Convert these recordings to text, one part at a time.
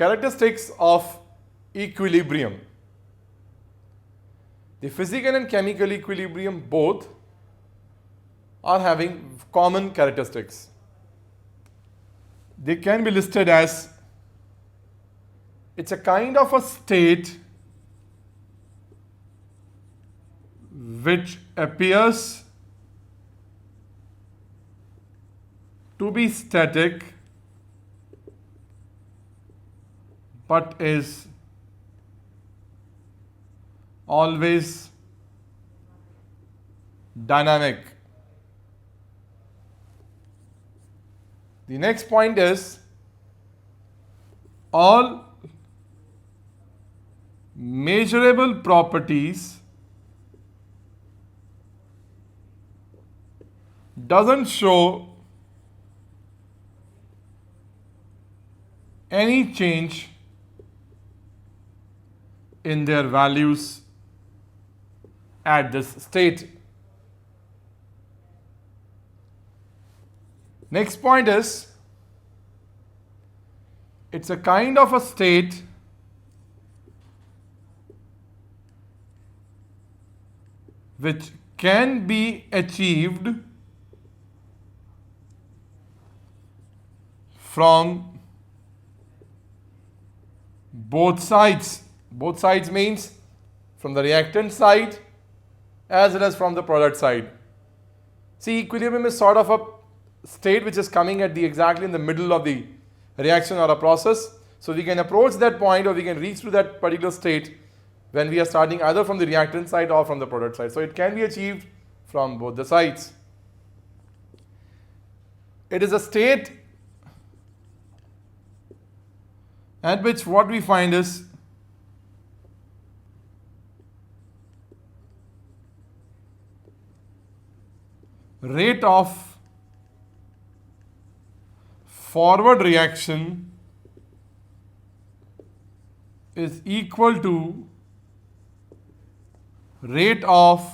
characteristics of equilibrium. The physical and chemical equilibrium both are having common characteristics. They can be listed as, it's a kind of a state which appears to be static but is always dynamic. The next point is, all measurable properties doesn't show any change in their values at this state. Next point is, it's a kind of a state which can be achieved from both sides. Both sides means from the reactant side as well as from the product side. See, equilibrium is sort of a state which is coming at the exactly in the middle of the reaction or a process. So we can approach that point, or we can reach to that particular state when we are starting either from the reactant side or from the product side. So it can be achieved from both the sides. It is a state at which what we find is rate of forward reaction is equal to rate of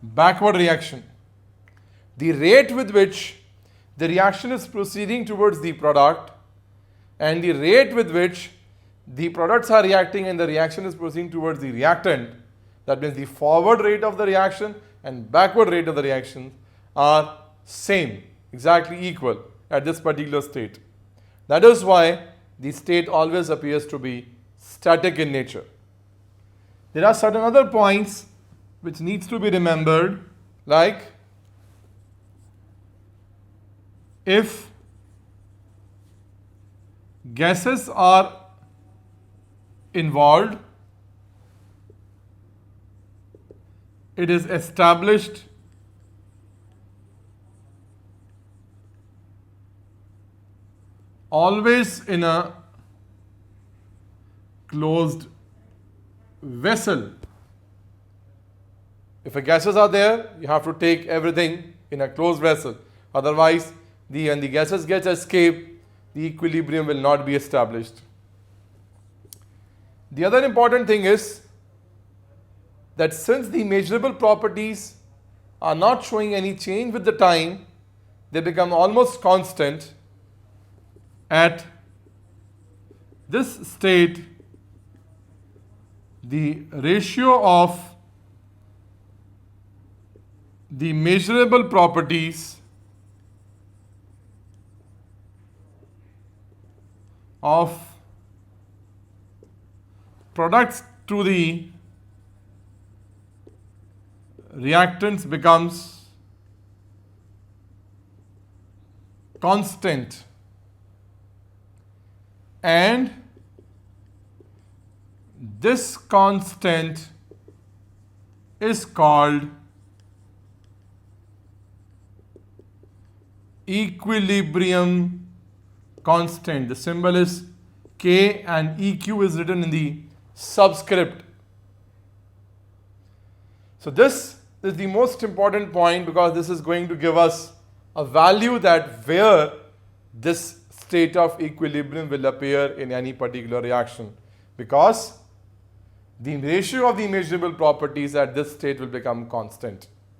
backward reaction. The rate with which the reaction is proceeding towards the product and the rate with which the products are reacting and the reaction is proceeding towards the reactant, that means the forward rate of the reaction and backward rate of the reaction are same, exactly equal at this particular state. That is why the state always appears to be static in nature. There are certain other points which needs to be remembered, like if gases are involved, it is established always in a closed vessel. If gases are there, you have to take everything in a closed vessel. Otherwise, when the gases get escape, the equilibrium will not be established. The other important thing is that since the measurable properties are not showing any change with the time, they become almost constant. At this state, the ratio of the measurable properties of products to the reactants becomes constant, and this constant is called equilibrium constant. The symbol is K and EQ is written in the subscript. So this is the most important point, because this is going to give us a value that where this state of equilibrium will appear in any particular reaction, because the ratio of the measurable properties at this state will become constant.